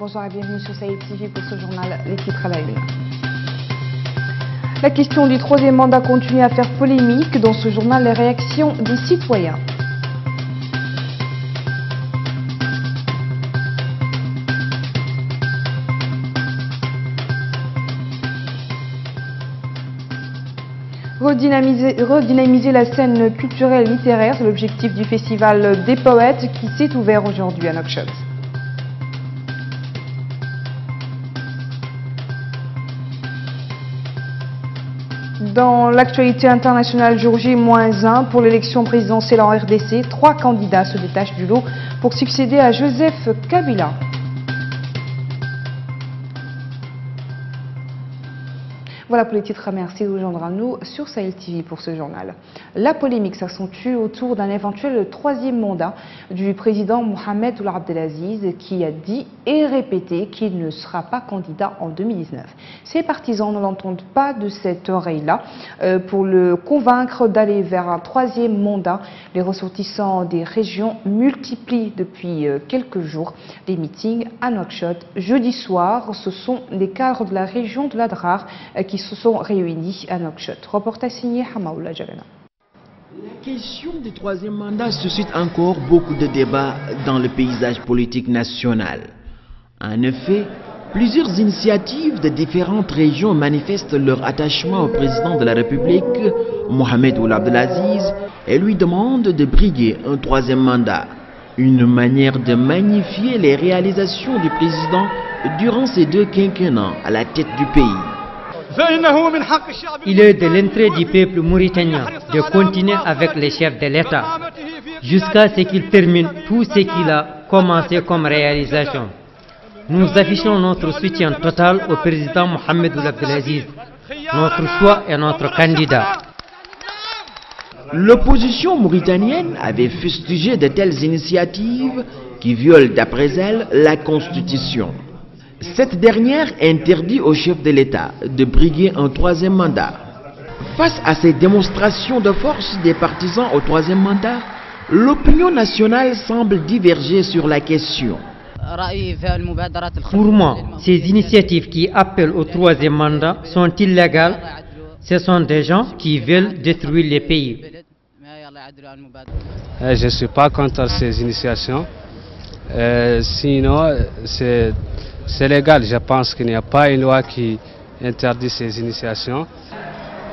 Bonsoir et bienvenue sur Sahel TV pour ce journal, les titres à la une. La question du troisième mandat continue à faire polémique. Dans ce journal, les réactions des citoyens. Redynamiser la scène culturelle et littéraire, c'est l'objectif du festival des poètes qui s'est ouvert aujourd'hui à Nouakchott. Dans l'actualité internationale, jour J-1 pour l'élection présidentielle en RDC, 3 candidats se détachent du lot pour succéder à Joseph Kabila. Voilà pour les titres. Merci de vous joindre à nous sur Sahel TV pour ce journal. La polémique s'accentue autour d'un éventuel troisième mandat du président Mohamed Ould Abdelaziz qui a dit et répété qu'il ne sera pas candidat en 2019. Ses partisans ne l'entendent pas de cette oreille-là. Pour le convaincre d'aller vers un troisième mandat, les ressortissants des régions multiplient depuis quelques jours des meetings à Nouakchott. Jeudi soir, ce sont les cadres de la région de l'Adrar qui se sont réunis à Nouakchott. Reportage signé Hamaoula Jalena. La question du troisième mandat suscite encore beaucoup de débats dans le paysage politique national. En effet, plusieurs initiatives de différentes régions manifestent leur attachement au président de la République, Mohamed Ould Abdelaziz, et lui demandent de briguer un troisième mandat. Une manière de magnifier les réalisations du président durant ces 2 quinquennats à la tête du pays. Il est de l'intérêt du peuple mauritanien de continuer avec les chefs de l'État jusqu'à ce qu'il termine tout ce qu'il a commencé comme réalisation. Nous affichons notre soutien total au président Mohamed Ould Abdelaziz, notre choix et notre candidat. L'opposition mauritanienne avait fustigé de telles initiatives qui violent d'après elle la Constitution. Cette dernière interdit au chef de l'État de briguer un troisième mandat. Face à ces démonstrations de force des partisans au troisième mandat, l'opinion nationale semble diverger sur la question. Pour moi, ces initiatives qui appellent au troisième mandat sont illégales. Ce sont des gens qui veulent détruire les pays. Je ne suis pas contre ces initiations. Sinon, c'est légal. Je pense qu'il n'y a pas une loi qui interdit ces initiations.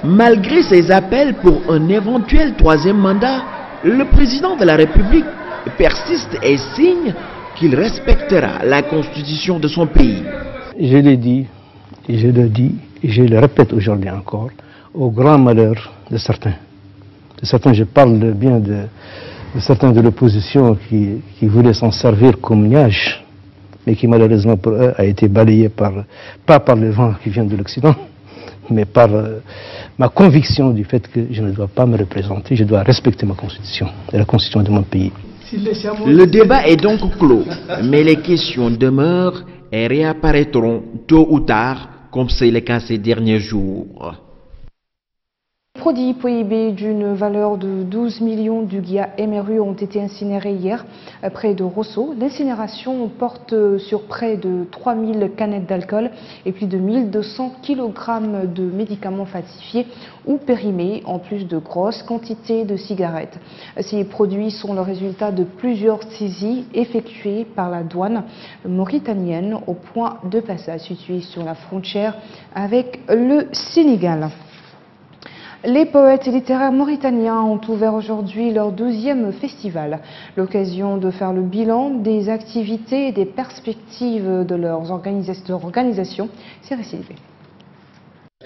Malgré ces appels pour un éventuel troisième mandat, le président de la République persiste et signe qu'il respectera la constitution de son pays. Je l'ai dit, et je le dis, et je le répète aujourd'hui encore, au grand malheur de certains. Je parle bien de certains de l'opposition qui voulaient s'en servir comme niage, mais qui malheureusement pour eux a été balayé pas par le vent qui vient de l'Occident, mais par ma conviction du fait que je ne dois pas me représenter, je dois respecter ma constitution et la constitution de mon pays. Le débat est donc clos, mais les questions demeurent et réapparaîtront tôt ou tard, comme c'est le cas ces derniers jours. Produits PIB d'une valeur de 12 millions d'Ugia MRU ont été incinérés hier près de Rosso. L'incinération porte sur près de 3000 canettes d'alcool et plus de 1200 kg de médicaments falsifiés ou périmés, en plus de grosses quantités de cigarettes. Ces produits sont le résultat de plusieurs saisies effectuées par la douane mauritanienne au point de passage situé sur la frontière avec le Sénégal. Les poètes littéraires mauritaniens ont ouvert aujourd'hui leur 12e festival. L'occasion de faire le bilan des activités et des perspectives de leur organisation. C'est récidivé.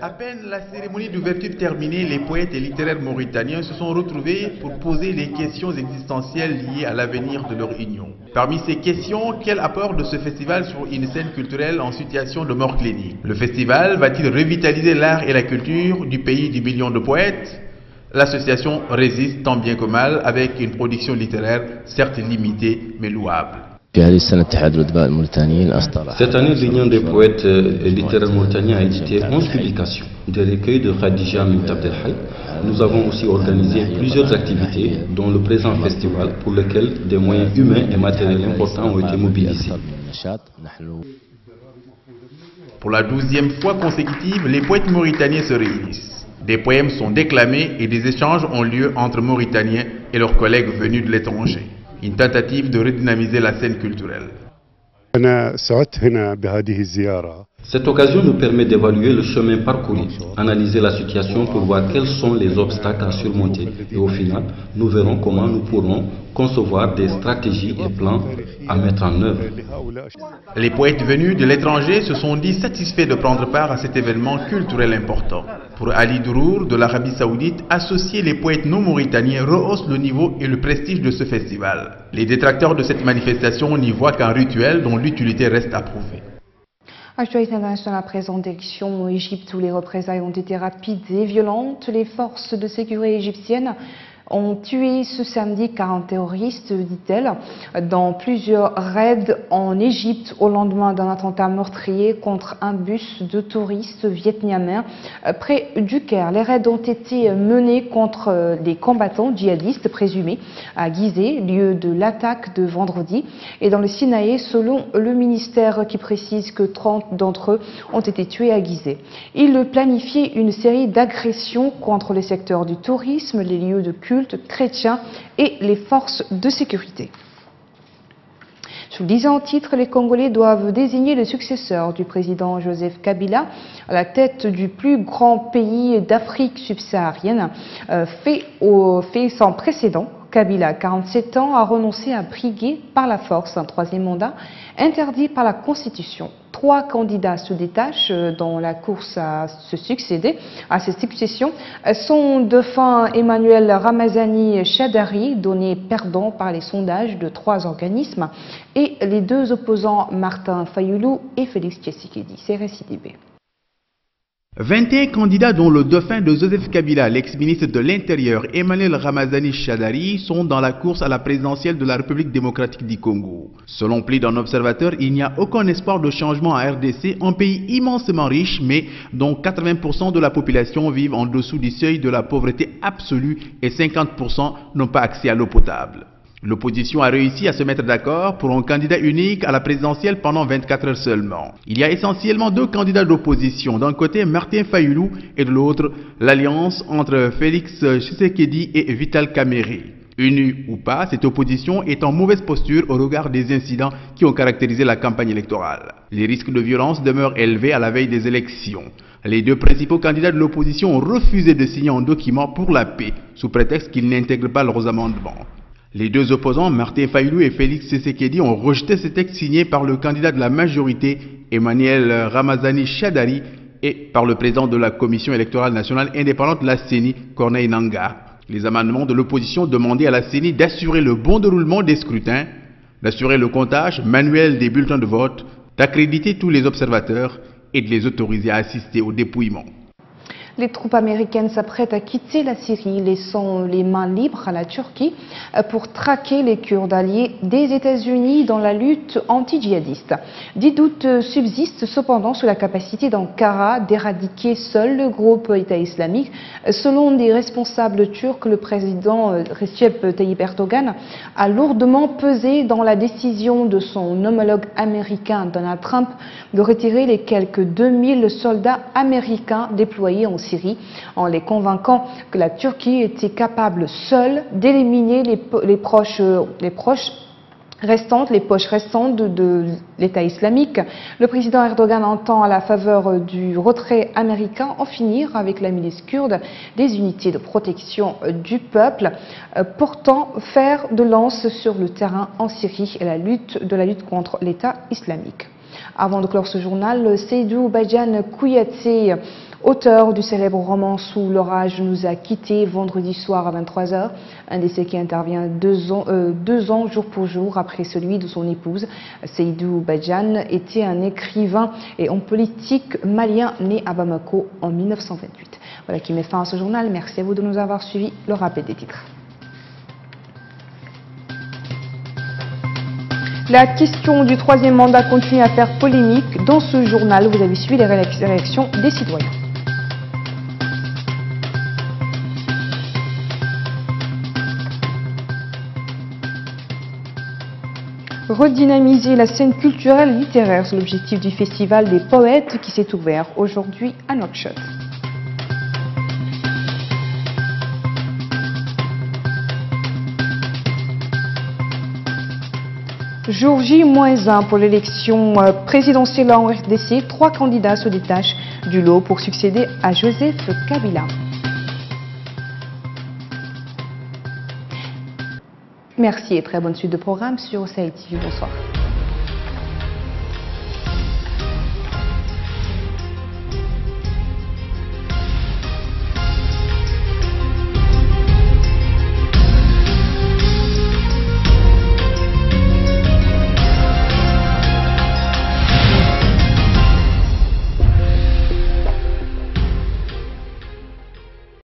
À peine la cérémonie d'ouverture terminée, les poètes et littéraires mauritaniens se sont retrouvés pour poser les questions existentielles liées à l'avenir de leur union. Parmi ces questions, quel apport de ce festival sur une scène culturelle en situation de mort clinique? Le festival va-t-il revitaliser l'art et la culture du pays du million de poètes? L'association résiste tant bien que mal avec une production littéraire certes limitée mais louable. Cette année, l'Union des poètes et littéraires mauritaniens a édité 11 publications, des recueils de Khadija Mint Abdelhai. Nous avons aussi organisé plusieurs activités, dont le présent festival, pour lequel des moyens humains et matériels importants ont été mobilisés. Pour la 12e fois consécutive, les poètes mauritaniens se réunissent. Des poèmes sont déclamés et des échanges ont lieu entre Mauritaniens et leurs collègues venus de l'étranger. Une tentative de redynamiser la scène culturelle. Cette occasion nous permet d'évaluer le chemin parcouru, analyser la situation pour voir quels sont les obstacles à surmonter et au final, nous verrons comment nous pourrons concevoir des stratégies et plans à mettre en œuvre. Les poètes venus de l'étranger se sont dit satisfaits de prendre part à cet événement culturel important. Pour Ali Dourour de l'Arabie Saoudite, associer les poètes non mauritaniens rehausse le niveau et le prestige de ce festival. Les détracteurs de cette manifestation n'y voient qu'un rituel dont l'utilité reste à prouver. Actualité internationale à présent d'élections en Égypte où les représailles ont été rapides et violentes. Les forces de sécurité égyptiennes ont tué ce samedi 40 terroristes, dit-elle, dans plusieurs raids en Égypte au lendemain d'un attentat meurtrier contre un bus de touristes vietnamiens près du Caire. Les raids ont été menés contre des combattants djihadistes présumés à Gizeh, lieu de l'attaque de vendredi, et dans le Sinaï, selon le ministère qui précise que 30 d'entre eux ont été tués à Gizeh. Ils planifiaient une série d'agressions contre les secteurs du tourisme, les lieux de culte chrétiens et les forces de sécurité. Je vous le disais en titre, les Congolais doivent désigner le successeur du président Joseph Kabila à la tête du plus grand pays d'Afrique subsaharienne, fait sans précédent. Kabila, 47 ans, a renoncé à briguer par la force un troisième mandat interdit par la Constitution. 3 candidats se détachent dans la course à se succéder à cette succession. Son défunt Emmanuel Ramazani Chadari, donné perdant par les sondages de 3 organismes, et les 2 opposants Martin Fayoulou et Félix Tshisekedi. C'est RCTB. 21 candidats dont le dauphin de Joseph Kabila, l'ex-ministre de l'Intérieur Emmanuel Ramazani Chadari, sont dans la course à la présidentielle de la République démocratique du Congo. Selon plus d'un observateur, il n'y a aucun espoir de changement à RDC, un pays immensement riche mais dont 80% de la population vivent en dessous du seuil de la pauvreté absolue et 50% n'ont pas accès à l'eau potable. L'opposition a réussi à se mettre d'accord pour un candidat unique à la présidentielle pendant 24 heures seulement. Il y a essentiellement 2 candidats d'opposition, d'un côté Martin Fayoulou et de l'autre l'alliance entre Félix Tshisekedi et Vital Kamerhe. Unie ou pas, cette opposition est en mauvaise posture au regard des incidents qui ont caractérisé la campagne électorale. Les risques de violence demeurent élevés à la veille des élections. Les 2 principaux candidats de l'opposition ont refusé de signer un document pour la paix, sous prétexte qu'ils n'intègrent pas leurs amendements. Les 2 opposants, Martin Fayoulou et Félix Tshisekedi, ont rejeté ce texte signé par le candidat de la majorité, Emmanuel Ramazani Chadari, et par le président de la Commission électorale nationale indépendante de la CENI, Corneille Nangaa. Les amendements de l'opposition demandaient à la CENI d'assurer le bon déroulement des scrutins, d'assurer le comptage manuel des bulletins de vote, d'accréditer tous les observateurs et de les autoriser à assister au dépouillement. Les troupes américaines s'apprêtent à quitter la Syrie, laissant les mains libres à la Turquie pour traquer les Kurdes alliés des États-Unis dans la lutte anti-djihadiste. Des doutes subsistent cependant sur la capacité d'Ankara d'éradiquer seul le groupe État islamique. Selon des responsables turcs, le président Recep Tayyip Erdogan a lourdement pesé dans la décision de son homologue américain Donald Trump de retirer les quelques 2000 soldats américains déployés en Syrie, en les convainquant que la Turquie était capable seule d'éliminer les poches restantes de l'État islamique. Le président Erdogan entend, à la faveur du retrait américain, en finir avec la milice kurde des unités de protection du peuple, pourtant fer de lance sur le terrain en Syrie et la lutte contre l'État islamique. Avant de clore ce journal, Seydou Badjan Kouyaté, auteur du célèbre roman Sous l'orage, nous a quittés vendredi soir à 23 h, un décès qui intervient 2 ans jour pour jour après celui de son épouse. Seydou Badjan était un écrivain et homme politique malien né à Bamako en 1928. Voilà qui met fin à ce journal. Merci à vous de nous avoir suivis. Le rappel des titres. La question du troisième mandat continue à faire polémique. Dans ce journal, vous avez suivi les réactions des citoyens. Redynamiser la scène culturelle et littéraire, c'est l'objectif du Festival des poètes qui s'est ouvert aujourd'hui à Nouakchott. Jour J-1 pour l'élection présidentielle en RDC, 3 candidats se détachent du lot pour succéder à Joseph Kabila. Merci et très bonne suite de programme sur Sahel TV. Bonsoir.